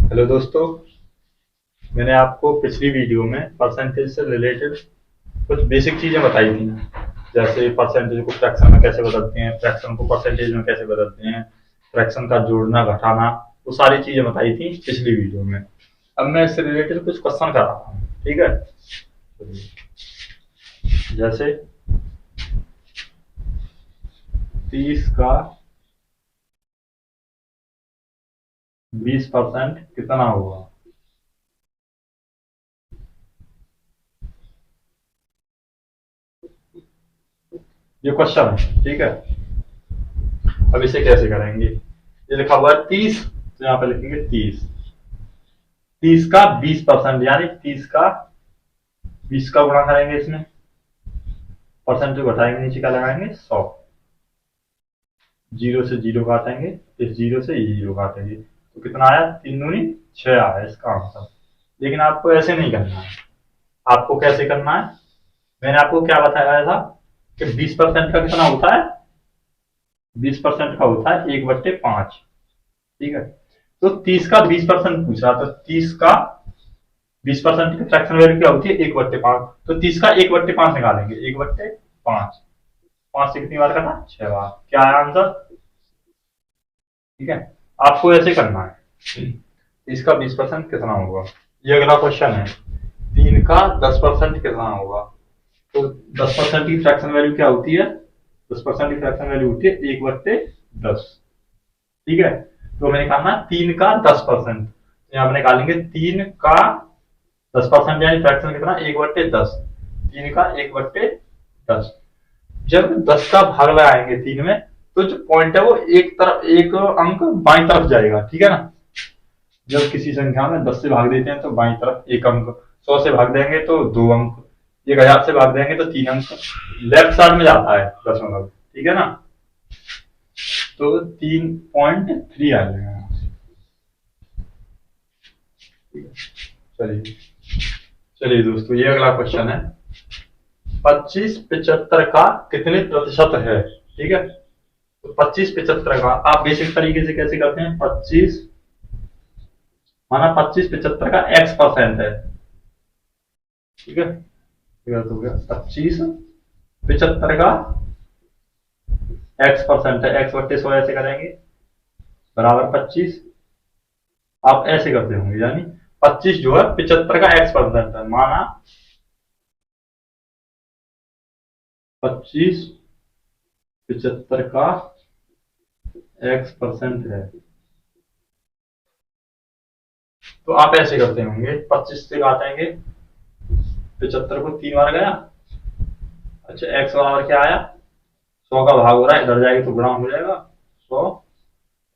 Hello दोस्तों। मैंने आपको पिछली वीडियो में परसेंटेज से रिलेटेड कुछ बेसिक चीजें बताई थी, जैसे परसेंटेज को फ्रैक्शन में कैसे बदलते हैं, फ्रैक्शन को परसेंटेज में कैसे बदलते हैं, फ्रैक्शन का जोड़ना घटाना, वो सारी चीजें बताई थी पिछली वीडियो में। अब मैं इससे रिलेटेड कुछ क्वेश्चन कर रहा हूँ, ठीक है। जैसे 30 का 20% कितना होगा। ये क्वेश्चन है, ठीक है। अब इसे कैसे करेंगे, ये लिखा हुआ है 30, तो यहाँ पे लिखेंगे 30। 30 का 20% यानी 30 का 20 का गुणा करेंगे, इसमें परसेंट जो घटाएंगे नीचे का लगाएंगे 100। जीरो से जीरो काटेंगे, इस जीरो से ये जीरो काटेंगे, तो कितना आया, 3 दूनी 6 आया इसका आंसर। लेकिन आपको ऐसे नहीं करना है। आपको कैसे करना है, मैंने आपको क्या बताया था कि 20% का कितना होता है, 20% का होता है 1/5, ठीक है। तो 30 का 20% पूछा, तो 30 का 20% की फ्रैक्शन वैल्यू क्या होती है, 1/5। तो 30 का 1/5 निकालेंगे, 1/5, 5 से कितनी बार करना, 6 बार। क्या है आंसर, ठीक है। आपको ऐसे करना है। इसका 20% कितना होगा, ये अगला क्वेश्चन है। 3 का 10% कितना होगा। तो 10% की फ्रैक्शन वैल्यू क्या होती है, 10% की फ्रैक्शन वैल्यू होती है 1/10, ठीक है। तो हमें निकालना 3 का 10%, यहाँ पर निकालेंगे 3 का 10% यानी फ्रैक्शन कितना, 1/10। 3 का 1/10, जब 10 का भाग लगाएंगे 3 में, तो जो पॉइंट है वो एक तरफ, एक अंक बाई तरफ जाएगा, ठीक है ना। जब किसी संख्या में 10 से भाग देते हैं तो बाई तरफ एक अंक, 100 से भाग देंगे तो 2 अंक, 1000 से भाग देंगे तो 3 अंक लेफ्ट साइड में जाता है दशमलव, ठीक है ना। तो 3.3 आ जाएगा। चलिए चलिए दोस्तों, ये अगला क्वेश्चन है। 25 75 का कितने प्रतिशत है, ठीक है। तो 25 75 का आप बेसिक तरीके से कैसे करते हैं, 25 माना 25 75 का x% है, ठीक है। तो गया 25 75 का x% है, x/100 ऐसे करेंगे बराबर 25। आप ऐसे करते होंगे, यानी 25 जो है 75 का x% है, माना 25 75 का x% है। तो आप ऐसे करते होंगे, 25 से काटेंगे, 75 को 3 बार गया, अच्छा x बराबर क्या आया, 100 का भाग हो रहा है, इधर जाएगा तो गुणा हो जाएगा 100,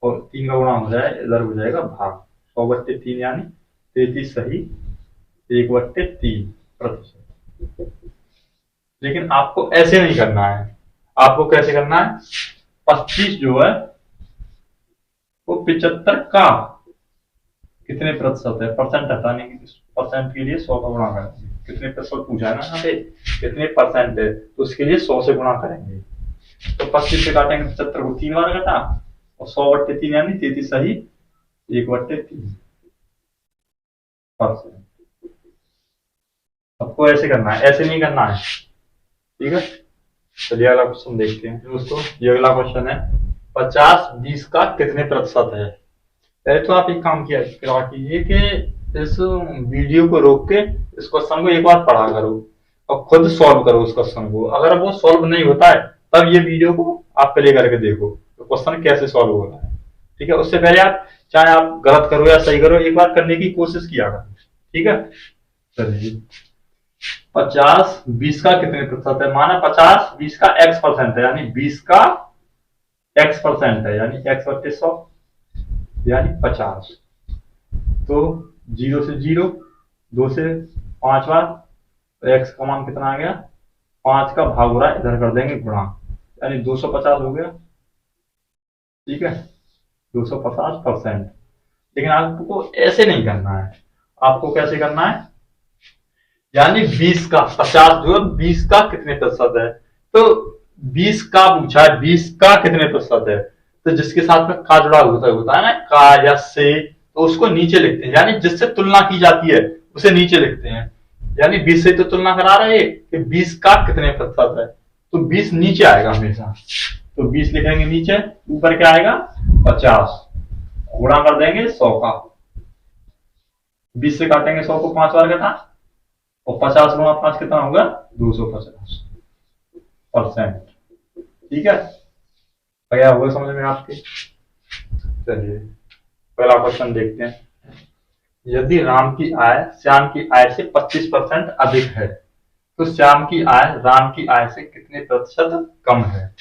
और 3 का गुणा हो जाए इधर हो जाएगा भाग, 100/3 यानी 33 सही 1/3%। लेकिन आपको ऐसे नहीं करना है। आपको कैसे करना है, 25 जो है वो 75 का कितने प्रतिशत है, परसेंट हटाने की, परसेंट के लिए 100 का गुणा करेंगे। कितने प्रतिशत पूछा है ना यहाँ पे, कितने परसेंट है, तो उसके लिए 100 से गुणा करेंगे। तो 25 से काटेंगे 75 को 3 बार घटा, और 100/3 यानी 33 सही 1/3%। आपको ऐसे करना है, ऐसे नहीं करना है, ठीक है। चलिए अगला क्वेश्चन देखते हैं दोस्तों। ये अगला क्वेश्चन है, 50-20 का कितने प्रतिशत है। पहले तो आप एक काम किया कीजिए कि इस वीडियो को रोक के इस क्वेश्चन को एक बार पढ़ा करो और खुद सॉल्व करो उस क्वेश्चन को। अगर वो सॉल्व नहीं होता है तब ये वीडियो को आप प्ले करके देखो तो क्वेश्चन कैसे सॉल्व हो रहा है, ठीक है। उससे पहले आप चाहे आप गलत करो या सही करो, एक बार करने की कोशिश किया करो, ठीक है। चलिए 50-20 का कितने प्रतिशत है, माना 50-20 का x% है, यानी 20 का x% है, यानी x/100 यानी 50। तो 0 से 0, 2 से 5 बार, तो x का मान कितना आ गया, 5 का भाग हो रहा है, इधर कर देंगे गुणा, यानी 250 हो गया, ठीक है, 250%। लेकिन आपको ऐसे नहीं करना है। आपको कैसे करना है, यानी 20 का 50 जो है 20 का कितने प्रतिशत है, तो 20 का पूछा है, 20 का कितने प्रतिशत है, तो जिसके साथ में का जुड़ा होता है ना, का या से, तो उसको नीचे लिखते हैं, यानी जिससे तुलना की जाती है उसे नीचे लिखते हैं। यानी 20 से तो तुलना करा रहे हैं कि 20 का कितने प्रतिशत है, तो 20 नीचे आएगा हमेशा। तो 20 लिखेंगे नीचे, ऊपर क्या आएगा 50, गुणा कर देंगे 100 का। 20 से काटेंगे 100 को 5 बार घटा, और 50 गुणा 5 कितना होगा 250%। ठीक है, क्या होगा समझ में आपके? चलिए पहला क्वेश्चन देखते हैं। यदि राम की आय श्याम की आय से 25% अधिक है तो श्याम की आय राम की आय से कितने प्रतिशत कम है?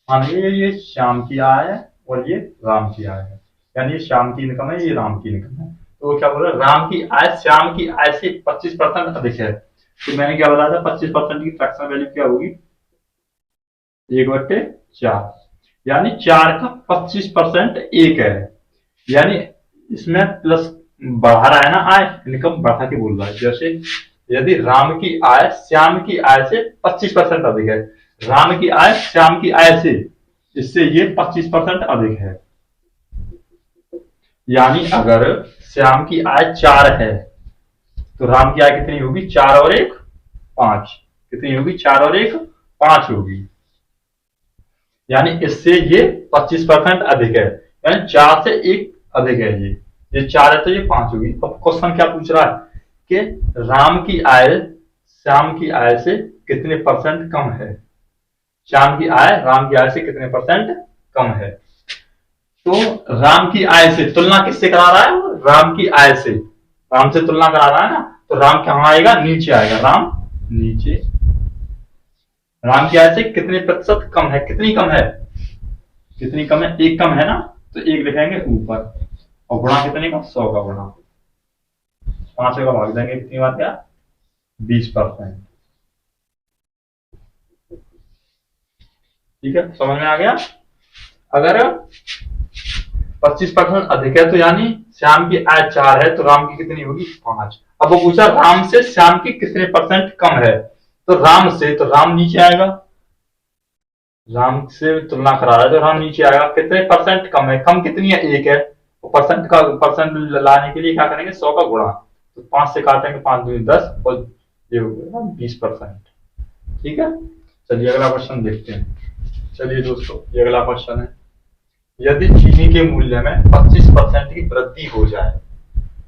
मान लीजिए ये श्याम की आय है और ये राम की आय है, यानी ये श्याम की इनकम है, ये राम की इनकम है। तो क्या बोल रहा है, राम की आय श्याम की आय से 25% अधिक है। तो मैंने क्या बताया था, 25% की फ्रैक्शनल वैल्यू क्या होगी 1/4, यानी 4 का 25% 1 है। यानी इसमें प्लस बढ़ा रहा है ना, आय इनकम बढ़ा के बोल रहा है। जैसे यदि राम की आय श्याम की आय से 25% अधिक है, राम की आय श्याम की आय से, इससे ये 25% अधिक है। यानी अगर श्याम की आय 4 है तो राम की आय कितनी होगी 4 और 1 5, कितनी होगी 4 और 1 5 होगी। यानी इससे ये 25% अधिक है, यानी 4 से 1 अधिक है। ये 4 है तो ये 5 होगी। अब क्वेश्चन क्या पूछ रहा है कि राम की आय श्याम की आय से कितने परसेंट कम है, श्याम की आय राम की आय से कितने परसेंट कम है। तो राम की आय से तुलना किससे करा रहा है, राम की आय से, राम से तुलना करा रहा है ना, तो राम कहां आएगा नीचे आएगा, राम नीचे। राम की आय से कितने प्रतिशत कम है, कितनी कम है, कितनी कम है 1 कम है ना, तो 1 लिखेंगे ऊपर, और गुणा कितने का 100 का गुणा, 5 का भाग देंगे, कितनी बात क्या 20%। ठीक है, समझ में आ गया। अगर 25% अधिक है तो यानी श्याम की आय 4 है तो राम की कितनी होगी 5। अब वो पूछा राम से श्याम की कितने परसेंट कम है, तो राम से, तो राम नीचे आएगा, राम से तुलना करा रहा है तो राम नीचे आएगा। कितने परसेंट कम है, कम कितनी है 1 है, तो परसेंट का परसेंट लाने के लिए क्या करेंगे 100 का गुणा, तो 5 से काटेंगे 5 दूनी 10 और ये हो गया 20%। ठीक है, चलिए अगला क्वेश्चन देखते हैं। चलिए दोस्तों ये अगला क्वेश्चन है, यदि चीनी के मूल्य में 25% की वृद्धि हो जाए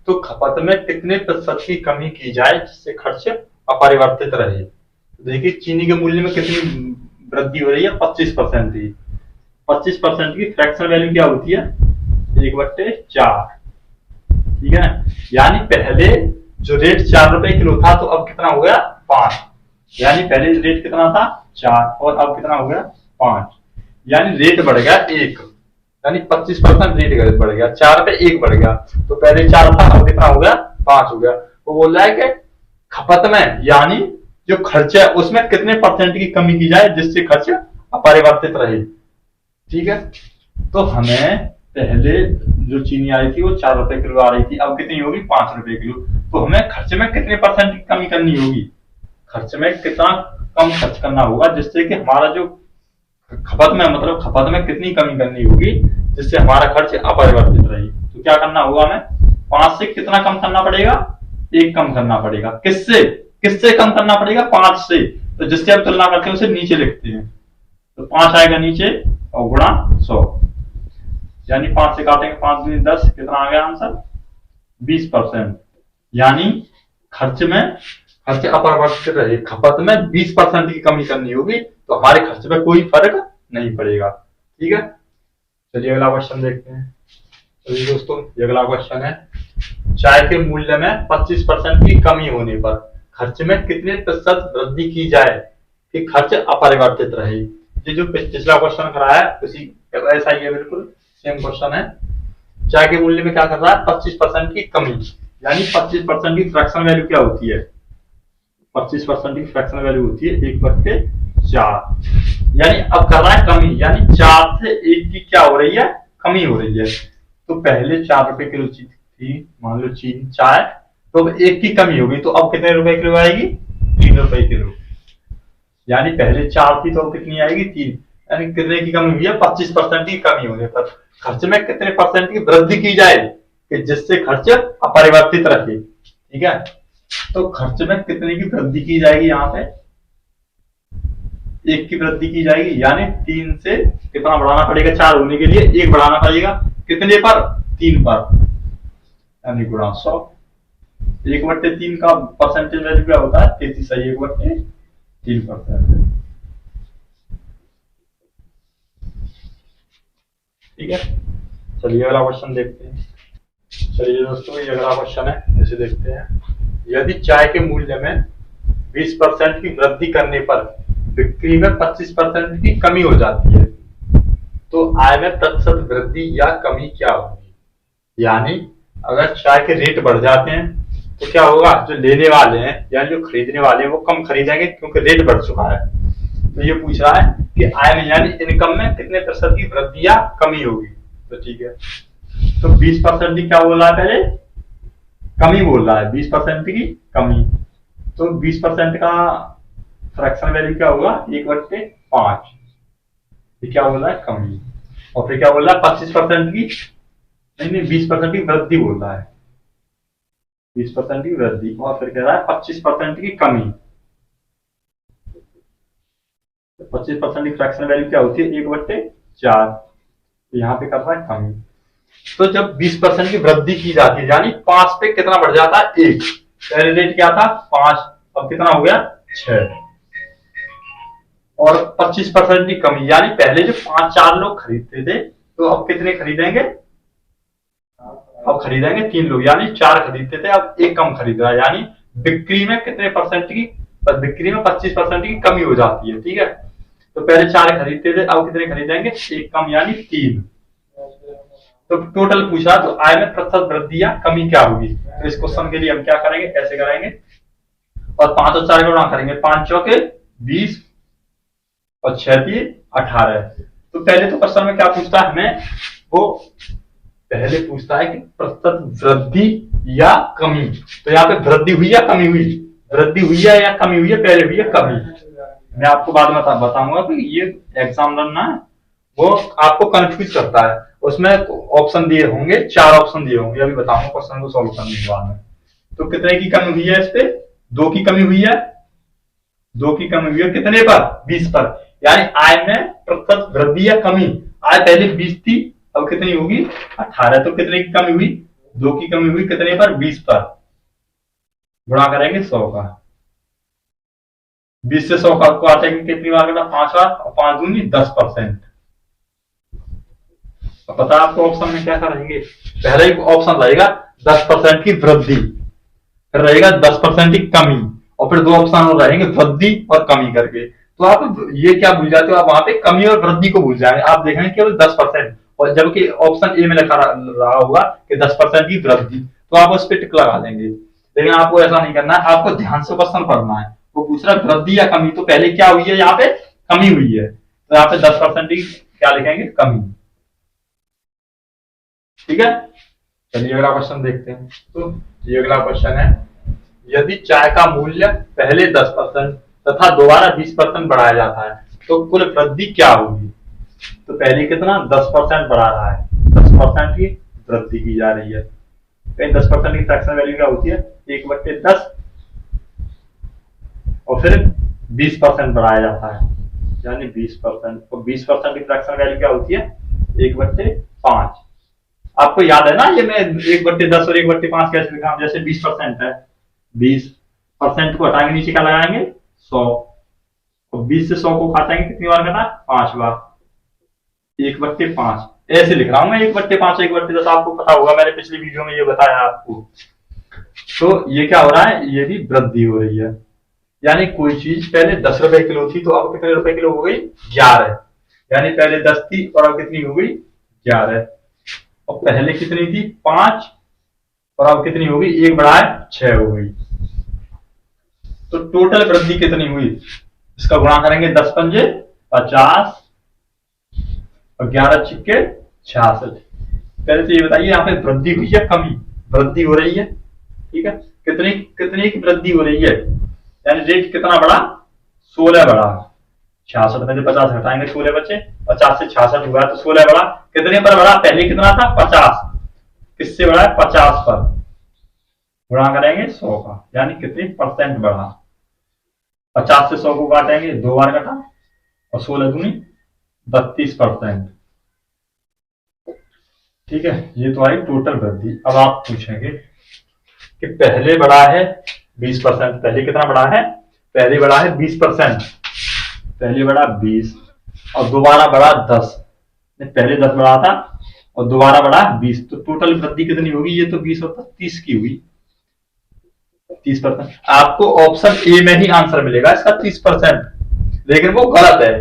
तो खपत में कितने प्रतिशत की कमी की जाए जिससे खर्च अपरिवर्तित रहे। देखिए चीनी के मूल्य में कितनी वृद्धि हो रही है 25% की। 25% की फ्रैक्शनल वैल्यू क्या होती है 1/4। ठीक है ना, यानी पहले जो रेट 4 रुपए किलो था तो अब कितना हो गया 5, यानी पहले रेट कितना था 4 और अब कितना हो गया 5, यानी रेट बढ़ गया 1, यानी 25% रेट बढ़ गया, 4 पे 1 बढ़ गया। तो पहले 4 था अब कितना हो गया 5 हो गया। तो बोल रहा है कि खपत में यानी जो खर्च है उसमें कितने परसेंट की कमी की जाए जिससे खर्च अपरिवर्तित रहे। ठीक है, तो हमें पहले जो चीनी आई थी वो 4 रुपए किलो आ रही थी, अब कितनी होगी 5 रुपए किलो। तो हमें खर्च में कितने परसेंट की कमी करनी होगी, खर्च में कितना कम खर्च करना होगा जिससे कि हमारा जो खपत में, मतलब खपत में कितनी कमी करनी होगी जिससे हमारा खर्च अपरिवर्तित रहे। तो क्या करना होगा, हमें 5 से कितना कम करना पड़ेगा 1 कम करना पड़ेगा। किससे, किससे कम करना पड़ेगा 5 से, तो जिससे हम तुलना करते हैं उसे नीचे लिखते हैं। तो 5 आएगा नीचे और गुणा 100, यानी 5 से काटेंगे 5 दूनी 10, कितना आ गया आंसर 20%। यानी खर्च में, खर्च अपरिवर्तित रहे, खपत में 20% की कमी करनी होगी तो हमारे खर्च में कोई फर्क नहीं पड़ेगा। ठीक है, चलिए अगला क्वेश्चन देखते हैं। चलिए दोस्तों ये अगला क्वेश्चन है, चाय के मूल्य में 25% की कमी होने पर खर्च में कितने प्रतिशत वृद्धि की जाए कि खर्च अपरिवर्तित रहे। ये जो पिछला क्वेश्चन कराया है उसी ऐसा ही है, बिल्कुल सेम क्वेश्चन है। चाय के मूल्य में क्या कर रहा है 25% की कमी, यानी 25% की फ्रैक्शनल वैल्यू क्या होती है, 25% की फ्रैक्शनल वैल्यू होती है 1/4, यानी अब कर रहा है कमी, यानी 4 से 1 की क्या हो रही है कमी हो रही है। तो पहले 4 रुपए किलो थी मान लो चीनी चाय, तो 1 की कमी होगी तो अब कितने रुपए किलो आएगी 3 रुपए किलो, यानी पहले 4 थी तो अब कितनी आएगी 3, यानी कितने की कमी हुई है 25% की कमी होने पर। खर्च में कितने परसेंट की वृद्धि की जाए कि जिससे खर्च अपरिवर्तित रहे। ठीक है, तो खर्च में कितने की वृद्धि की जाएगी, यहाँ पे 1 की वृद्धि की जाएगी, यानी 3 से कितना बढ़ाना पड़ेगा, 4 होने के लिए 1 बढ़ाना पड़ेगा, कितने पर, 3 पर, यानी गुणा 100। 1/3 का परसेंटेज वैल्यू क्या होता है, 33, 1/3%। ठीक है, चलिए अगला क्वेश्चन देखते हैं। चलिए दोस्तों, ये अगला क्वेश्चन है, इसे देखते हैं। यदि चाय के मूल्य में 20% की वृद्धि करने पर बिक्री में 25% की कमी हो जाती है, तो आय में प्रतिशत वृद्धि या कमी क्या होगी। यानी अगर चाय के रेट बढ़ जाते हैं तो क्या होगा, जो लेने वाले हैं यानी जो खरीदने वाले हैं वो कम खरीदेंगे क्योंकि रेट बढ़ चुका है। तो ये पूछ रहा है कि आय में यानी इनकम में कितने प्रतिशत की वृद्धि या कमी होगी। तो ठीक है, तो 20% की क्या बोल रहा है, पहले कमी बोल रहा है, 20% की कमी। तो 20% का फ्रैक्शन वैल्यू क्या होगा, 1/5। ये क्या बोल रहा है, कमी। और फिर क्या बोल रहा है, 25% की, नहीं 20% की वृद्धि बोल रहा है, 20% की वृद्धि। और फिर कह रहा है 25% की कमी। 25% की फ्रैक्शन वैल्यू क्या होती है, 1/4। तो यहाँ पे कर रहा है कमी। तो जब 20% की वृद्धि की जाती है, यानी 5 पे कितना बढ़ जाता है, 1। पहले रेट क्या था, 5, अब कितना हो गया, 6। और 25% की कमी, यानी पहले जो 5-4 लोग खरीदते थे, तो अब कितने खरीदेंगे, अब खरीदेंगे 3 लोग, यानी 4 खरीदते थे, अब 1 कम खरीद रहा है। यानी बिक्री में कितने परसेंट की, बिक्री में 25% की कमी हो जाती है। ठीक है, तो पहले 4 खरीदते थे, अब कितने खरीदेंगे, 1 कम, यानी 3। तो टोटल पूछा, तो आय में प्रतिशत वृद्धि या कमी क्या होगी। तो इस क्वेश्चन के लिए हम क्या करेंगे, ऐसे कराएंगे और 5 और 4 गुणा करेंगे, 5 चौके 20 और 6 3 18। तो पहले तो क्वेश्चन में क्या पूछता है हमें, वो पहले पूछता है कि प्रतिशत वृद्धि या कमी। तो यहाँ पे वृद्धि हुई या कमी हुई, वृद्धि हुई है या कमी हुई है, पहले हुई है कमी। मैं आपको बाद में बताऊंगा कि ये एग्जाम ना वो आपको कंफ्यूज करता है। उसमें ऑप्शन दिए होंगे, 4 ऑप्शन दिए होंगे, अभी बताऊंगा क्वेश्चन को सॉल्व करने के बाद में। तो कितने की कमी हुई है, इस पे 2 की कमी हुई है, 2 की कमी हुई है, कितने पर, 20 पर। यानी आय में प्रतिशत वृद्धि या कमी, आय पहले 20 थी, अब कितनी होगी, 18। तो कितने की कमी हुई, 2 की कमी हुई, कितने पर, 20 पर। गुणा करेंगे 100 का, 20 से 100 का आपको आता है कि कितनी बार करना, 5 बार, और 5 दूनी 10%। तो पता है आपको ऑप्शन में क्या करेंगे, पहले एक ऑप्शन रहेगा 10% की वृद्धि, फिर रहेगा 10% की कमी, और फिर 2 ऑप्शन और रहेंगे वृद्धि और कमी करके। तो आप ये क्या भूल जाते हो, आप वहां पे कमी और वृद्धि को भूल जाएंगे, आप देखेंगे केवल 10%, और जबकि ऑप्शन ए में लिखा रहा होगा कि 10% की वृद्धि, तो आप उस पर टिक लगा देंगे। लेकिन आपको ऐसा नहीं करना है, आपको ध्यान से क्वेश्चन पढ़ना है। वो पूछ रहा है वृद्धि या कमी, तो पहले क्या हुई है, यहाँ पे कमी हुई है, तो यहाँ पे 10% की क्या लिखेंगे, कमी। ठीक है, चलिए अगला क्वेश्चन देखते हैं। तो ये अगला क्वेश्चन है, यदि चाय का मूल्य पहले 10% तथा दोबारा 20% बढ़ाया जाता है, तो कुल वृद्धि क्या होगी। तो पहले कितना, 10% बढ़ा रहा है, 10% की वृद्धि की जा रही है। कहीं 10% की फ्रैक्शन वैल्यू क्या होती है, 1/10, और फिर 20% बढ़ाया जाता है, यानी 20%। और 20% की फ्रैक्शन वैल्यू क्या होती है, 1/5। आपको याद है ना, ये मैं 1/10 और 1/5 कैसे लिखा, जैसे 20% है, 20% को हटाएंगे, नीचे क्या लगाएंगे, 100, और 20 से 100 को काटेंगे, कितनी बार करना, 5 बार, 1/5 ऐसे लिख रहा हूं मैं, 1/5 1/10, आपको पता होगा, मैंने पिछली वीडियो में ये बताया आपको। तो ये क्या हो रहा है, ये भी वृद्धि हो रही है। यानी कोई चीज पहले 10 रुपए किलो थी, तो अब कितने रुपए किलो हो गई, 11। यानी पहले 10 थी और अब कितनी हो गई, 11। और पहले कितनी थी, 5, और अब कितनी होगी, 1 बढ़ाए 6 हो गई। तो टोटल वृद्धि कितनी हुई, इसका गुणा करेंगे, 10 पंजे 50 और 11 छिक्के 66। पहले तो ये बताइए, यहाँ पे वृद्धि हुई है, कमी, वृद्धि हो रही है। ठीक है, कितनी कितनी की वृद्धि हो रही है, यानी रेट कितना बढ़ा, 16 बढ़ा। 66 में से 50 हटाएंगे, 16 बचे, 50 से 66 हुआ, तो 16 बढ़ा, कितने पर बढ़ा, पहले कितना था, 50, किससे बढ़ा है? 50 पर गुणा करेंगे 100 का, यानी कितने परसेंट बढ़ा। 50 से 100 को काटेंगे, 2 बार कटा, और 16 दूनी 32%। ठीक है, ये तो आई टोटल वृद्धि। अब आप पूछेंगे कि पहले बढ़ा है 20%, पहले कितना बढ़ा है? पहले बढ़ा है 20%, पहले बढ़ा 20 और दोबारा बढ़ा 10, पहले 10 बढ़ा था और दोबारा बढ़ा 20, तो टोटल वृद्धि कितनी होगी? ये तो 20 और 30 की हुई, 30%। आपको ऑप्शन ए में ही आंसर मिलेगा इसका 30%, लेकिन वो गलत है।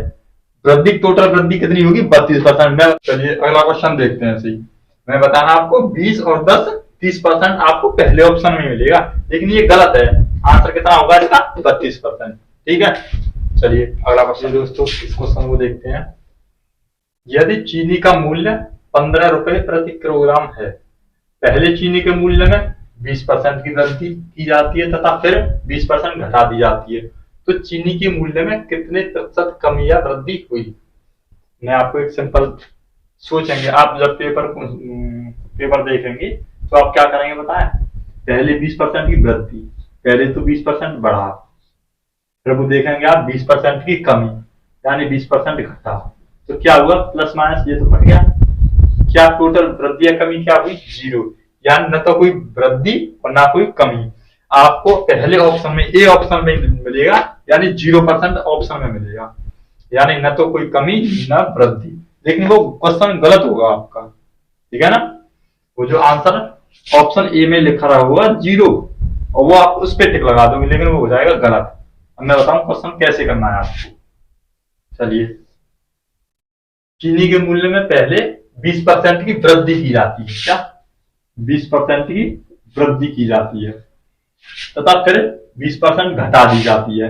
वृद्धि, टोटल वृद्धि कितनी होगी? 32%। चलिए अगला क्वेश्चन देखते हैं। सही मैं बताना आपको 20 और 10 30% आपको पहले ऑप्शन में मिलेगा, लेकिन ये गलत है। आंसर कितना होगा इसका? 32%। ठीक है, चलिए अगला क्वेश्चन दोस्तों, इस क्वेश्चन को देखते हैं। यदि चीनी का मूल्य 15 रुपए प्रति किलोग्राम है, पहले चीनी के मूल्य में 20% की वृद्धि की जाती है तथा फिर 20% घटा दी जाती है, तो चीनी के मूल्य में कितने प्रतिशत कमी या वृद्धि हुई? मैं आपको एक सिंपल सोचेंगे, आप जब पेपर देखेंगे तो आप क्या करेंगे बताएं? पहले 20% की वृद्धि, पहले तो 20% बढ़ा, फिर वो देखेंगे आप 20% की कमी, यानी 20% घटा, तो क्या हुआ? प्लस माइनस ये तो घट गया। क्या टोटल वृद्धि या कमी क्या हुई? 0, यानी न तो कोई वृद्धि और ना कोई कमी। आपको पहले ऑप्शन में, ए ऑप्शन में मिलेगा, यानी 0% ऑप्शन में मिलेगा, यानी न तो कोई कमी न वृद्धि। लेकिन वो क्वेश्चन गलत होगा आपका, ठीक है ना? वो जो आंसर ऑप्शन ए में लिखा रहा होगा 0, और वो आप उस पर टिक लगा दोगे, लेकिन वो हो जाएगा गलत। अब मैं बताऊं क्वेश्चन कैसे करना है आपको। चलिए, चीनी के मूल्य में पहले 20% की वृद्धि की जाती है, क्या? 20% की वृद्धि की जाती है तथा फिर 20% घटा दी जाती है।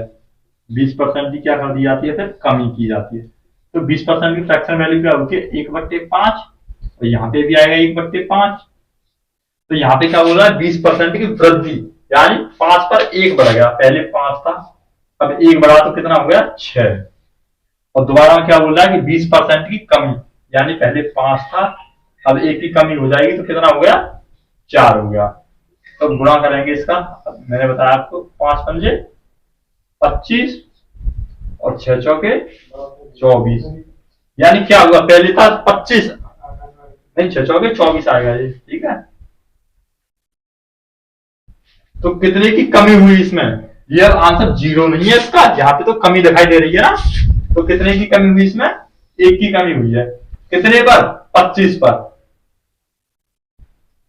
20% की क्या कर दी जाती है? फिर कमी की जाती है। तो 20% की फ्रैक्शन वैल्यू क्या होती है? 1/5, और यहाँ पे भी आएगा 1/5। तो यहाँ पे क्या बोल रहा है? 20% की वृद्धि, यानी 5 पर 1 बढ़ गया। पहले 5 था, अब 1 बढ़ा तो कितना हो गया? 6। और दोबारा में क्या बोल रहा है कि 20% की कमी, यानी पहले 5 था, अब 1 की कमी हो जाएगी, तो कितना हो गया? 4 हो गया। तो गुणा करेंगे इसका, मैंने बताया आपको 5 पंजे 25 और 6 चौके 24, यानी क्या हुआ? पहले था 25, नहीं 6 चौके 24 आएगा ये, ठीक है। तो कितने की कमी हुई इसमें? ये आंसर 0 नहीं है इसका, यहाँ पे तो कमी दिखाई दे रही है ना। तो कितने की कमी हुई इसमें? 1 की कमी हुई है। कितने पर? 25 पर।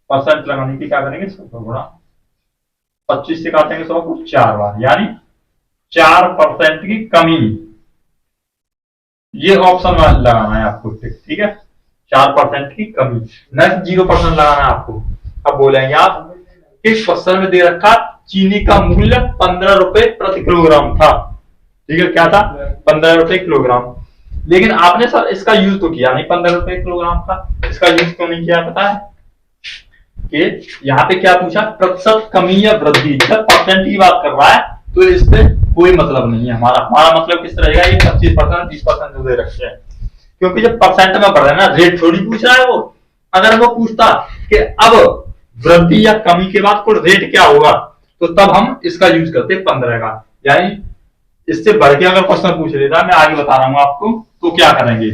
परसेंट लगाने की क्या करेंगे? 100 गुणा 25 से काटेंगे 100 को 4 बार, यानी 4% की कमी। ये ऑप्शन में लगाना है आपको, ठीक है? 4% की कमी, न 0% लगाना है आपको। अब बोलेंगे आप इस क्वेश्चन में दे रखा चीनी का मूल्य 15 रुपए प्रति किलोग्राम था, ठीक है? क्या था? 15 रुपए किलोग्राम। लेकिन आपने सर इसका यूज तो किया नहीं, 15 रुपए किलोग्राम था, इसका यूज क्यों नहीं किया पता है? कि यहाँ पे क्या पूछा? प्रतिशत कमी या वृद्धि। जब परसेंट की बात कर रहा है तो इससे कोई मतलब नहीं है हमारा मतलब किस रहेगा? ये 25% 20% जो दे रखे हैं, क्योंकि जब परसेंट में बढ़ रहा है ना, रेट थोड़ी पूछ रहा है वो। अगर वो पूछता कि अब वृद्धि या कमी के बाद कोई रेट क्या होगा, तो तब हम इसका यूज करते 15 का। यानी इससे बढ़ के अगर क्वेश्चन पूछ लेता, मैं आगे बता रहा हूं आपको, तो क्या करेंगे?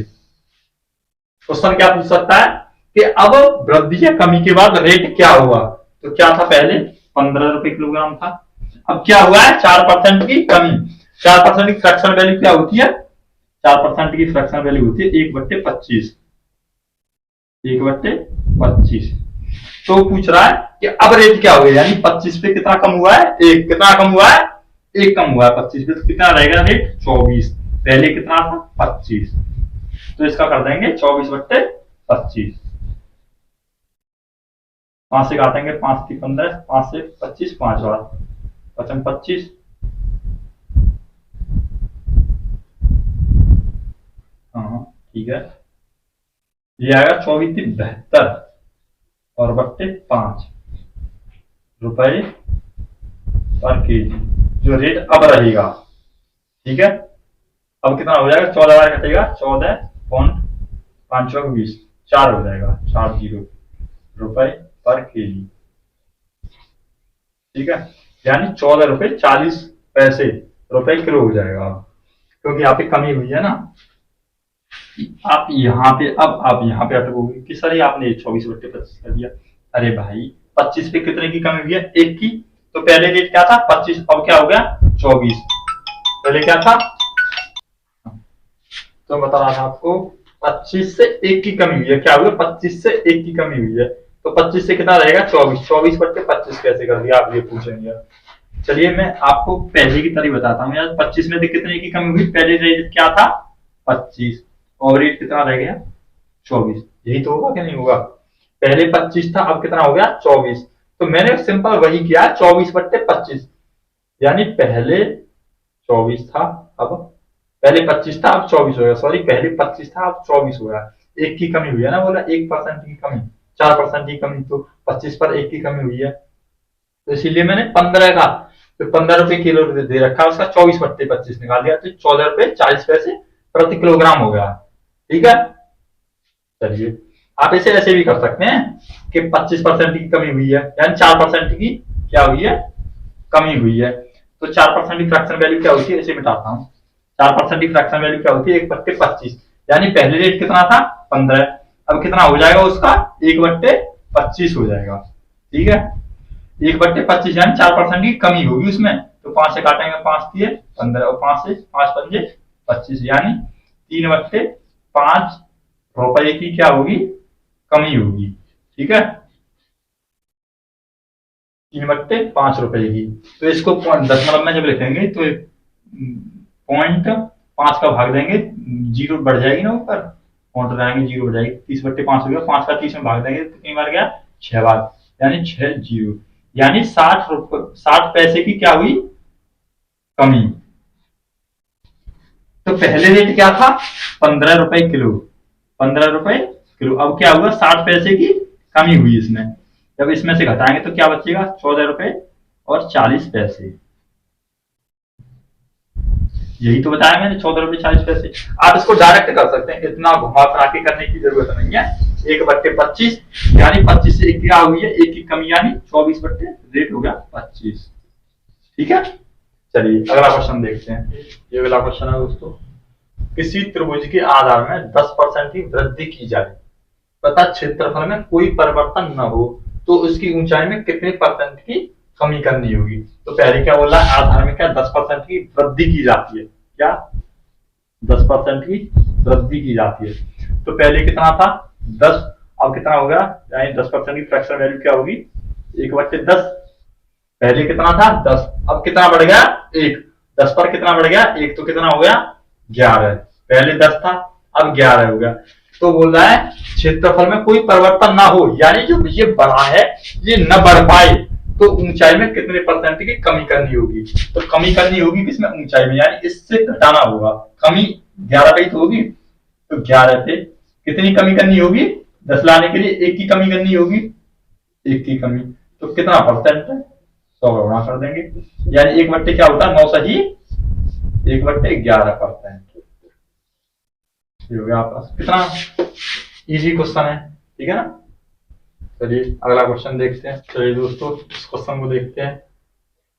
क्वेश्चन क्या पूछ सकता है कि अब वृद्धि या कमी के बाद रेट क्या होगा? तो क्या था? पहले 15 रुपए किलोग्राम था, अब क्या हुआ है? 4% की कमी। 4% की फ्रैक्शन वैल्यू क्या होती है? 4% की फ्रैक्शन वैल्यू होती है 1/25। 1/25। तो पूछ रहा है कि अब रेट क्या हो गया, यानी 25 पे कितना कम हुआ है? 1। कितना कम हुआ है? 1 कम हुआ है 25 पे, तो कितना रहेगा रेट? 24। पहले कितना था? 25। तो इसका कर देंगे 24/25। 5 से काटेंगे, 5 की 15, 5 से 25, 5 बार 25। हाँ ठीक है, ये आएगा 24/72 और बट्टे 5 रुपए पर केजी, जो रेट अब रहेगा, ठीक है। अब कितना हो जाएगा? 14,000 घटेगा, 14 पॉइंट 5 20, 4 हो जाएगा, 40 रुपए पर केजी। ठीक है, यानी 14 रुपए 40 पैसे रुपए किलो हो जाएगा, क्योंकि यहाँ पे कमी हुई है ना। आप यहाँ पे, अब आप यहाँ पे अटकोगे कि सर ये आपने 24/25 कर दिया। अरे भाई 25 पे कितने की कमी हुई है? 1 की। तो पहले रेट क्या था? 25, अब क्या हो गया? 24। पहले क्या था? तो बता रहा था आपको 25 से 1 की कमी हुई है। क्या हुआ? 25 से 1 की कमी हुई है। तो 25 से कितना रहेगा? 24। 24/25 कैसे कर दिया आप ये पूछेंगे। चलिए मैं आपको पहले की तरह बताता हूँ यार। 25 में से कितने की कमी हुई? पहले रेट क्या था? 25, और रेट कितना रह गया? 24। यही तो होगा कि नहीं होगा? पहले 25 था, अब कितना हो गया? 24। तो मैंने सिंपल वही किया, 24/25। यानी पहले 24 था, अब पहले 25 था, अब 24 हो गया। सॉरी, पहले 25 था, अब 24 हो गया। 1 की कमी हुई है ना, बोला 1% की कमी, 4% की कमी। तो 25 पर 1 की कमी हुई है, तो इसीलिए मैंने 15 का, तो 15 रुपए किलो दे रखा है, उसका 24/25 निकाल दिया, तो 14 रुपए 40 पैसे प्रति किलोग्राम हो गया। ठीक है, चलिए आप इसे ऐसे भी कर सकते हैं कि 25% की कमी हुई है, यानी 4% की क्या हुई है? कमी हुई है। तो 4% की फ्रैक्शन वैल्यू क्या होती है? इसे मिटाता हूँ। 4% की फ्रैक्शन वैल्यू क्या होती है? 1/25। यानी पहले रेट कितना था? 15। अब कितना हो जाएगा उसका? 1/25 हो जाएगा। ठीक है, 1/25 यानी 4% की कमी होगी उसमें। तो 5 से काटेंगे, 5 दिए 15, और 5 से 5 पंजे 25, यानी 3/5 रुपए की क्या होगी? कमी होगी। ठीक है, 3/5 रुपए की। तो इसको दशमलव में जब लिखेंगे तो 0.5 का भाग देंगे, जीरो बढ़ जाएगी ना ऊपर, पॉइंट रहेंगे, जीरो बढ़ जाएगी। 30/5 हो गया, 5 का 30 में भाग देंगे तो कितनी बार गया? 6 बार, यानी 6 जीरो, यानी 60 पैसे की क्या हुई? कमी। तो पहले रेट क्या था? 15 रुपए किलो, 15 रुपए किलो। अब क्या हुआ? 60 पैसे की कमी हुई इसमें। जब इसमें से घटाएंगे तो क्या बचेगा? 14 रुपए 40 पैसे। यही तो बताया मैंने, 14 रुपए 40 पैसे। आप इसको डायरेक्ट कर सकते हैं, इतना घुमा फिरा के करने की जरूरत नहीं है। 1/25, यानी 25 से 1 क्या हुई है? 1 की कमी, यानी 24 रेट हो गया 25। ठीक है, चलिए अगला क्वेश्चन देखते हैं। ये अगला क्वेश्चन है दोस्तों, किसी त्रिभुज के आधार में 10% की वृद्धि की जाए तथा क्षेत्रफल में कोई परिवर्तन न हो तो उसकी ऊंचाई में कितने परसेंट की कमी करनी होगी? तो पहले क्या बोला? आधार में क्या 10% की वृद्धि की जाती है। क्या? 10% की वृद्धि की जाती है। तो पहले कितना था? 10, अब कितना हो गया? यानी 10% की फ्रैक्शन वैल्यू क्या होगी? 1/10। पहले कितना था? 10, अब कितना बढ़ गया? 1। 10 पर कितना बढ़ गया? 1, तो कितना हो गया? 11। पहले 10 था, अब 11 हो गया। तो बोल रहा है क्षेत्रफल में कोई परिवर्तन ना हो, यानी जो ये बढ़ा है ये न बढ़ पाए तो ऊंचाई में कितने परसेंट की कमी करनी होगी? तो कमी करनी होगी किसमें? ऊंचाई में, यानी इससे घटाना होगा। कमी 11 पे ही तो होगी, तो 11 पे कितनी कमी करनी होगी? 10 लाने के लिए 1 की कमी करनी होगी, 1 की कमी। तो कितना परसेंट है? 100 का गुणा कर देंगे, यानी 1/, क्या होता है? 9 सही 1/11%। हो गया आपका कितना इजी क्वेश्चन है। ठीक है ना, चलिए अगला क्वेश्चन देखते हैं। चलिए दोस्तों इस क्वेश्चन को देखते हैं।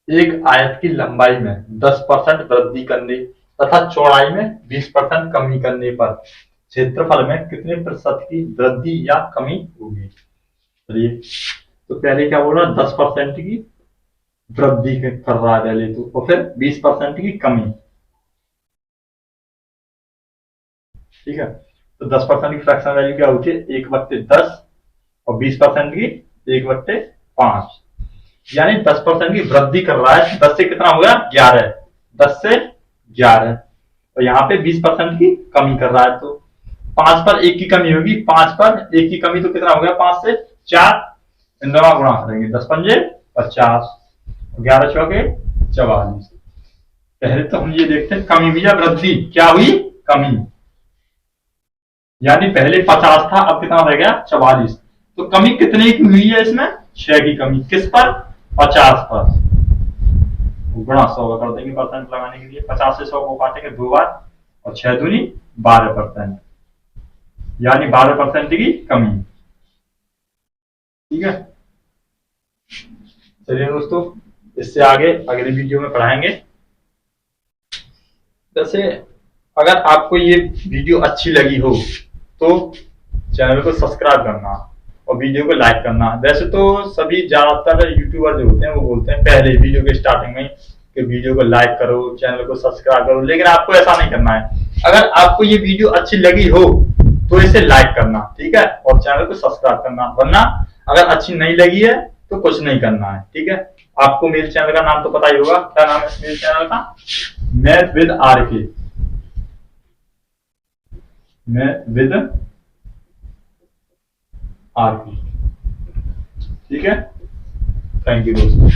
एक आयत की लंबाई में 10% वृद्धि करने तथा चौड़ाई में 20% कमी करने पर क्षेत्रफल में कितने प्रतिशत की वृद्धि या कमी होगी? चलिए, तो पहले क्या बोल रहा है? 10% की वृद्धि कर रहा है पहले तो, और फिर 20% की कमी। ठीक है, तो 10% की फ्रैक्शन वैल्यू क्या होती है? 1/10, और 20% की 1/5, यानी 10% की वृद्धि कर रहा है। 10 से कितना हो गया? 11, 10 से 11, और यहाँ पे 20% की कमी कर रहा है। तो 5 पर 1 की कमी होगी, 5 पर 1 की कमी, तो कितना हो गया? 5 से 4, इन दोनों गुणा करेंगे, 10 पंजे 50, 11 चौके 44। पहले तो हम ये देखते हैं कमी हुई या वृद्धि। क्या हुई? कमी, यानी पहले 50 था, अब कितना रह गया? 44। तो कमी कितने की हुई है इसमें? 6 की कमी। किस पर? 50 पर। गुणा 100 का कर देंगे परसेंट लगाने के लिए। 50 से 100 को काटेंगे 2 बार, और 6 दूनी 12%, यानी 12% की कमी। ठीक है, चलिए दोस्तों, इससे आगे अगले वीडियो में पढ़ाएंगे। जैसे अगर आपको ये वीडियो अच्छी लगी हो तो चैनल को सब्सक्राइब करना और वीडियो को लाइक करना। वैसे तो सभी ज्यादातर यूट्यूबर जो होते हैं वो बोलते हैं पहले वीडियो के स्टार्टिंग में कि वीडियो को लाइक करो, चैनल को सब्सक्राइब करो, लेकिन आपको ऐसा नहीं करना है। अगर आपको ये वीडियो अच्छी लगी हो तो इसे लाइक करना, ठीक है, और चैनल को सब्सक्राइब करना। वरना अगर अच्छी नहीं लगी है तो कुछ नहीं करना है, ठीक है। आपको मेरे चैनल का नाम तो पता ही होगा, क्या नाम है मेरे चैनल का? मैथ विद आर के, मैथ विद आर के, ठीक है। थैंक यू दोस्तों।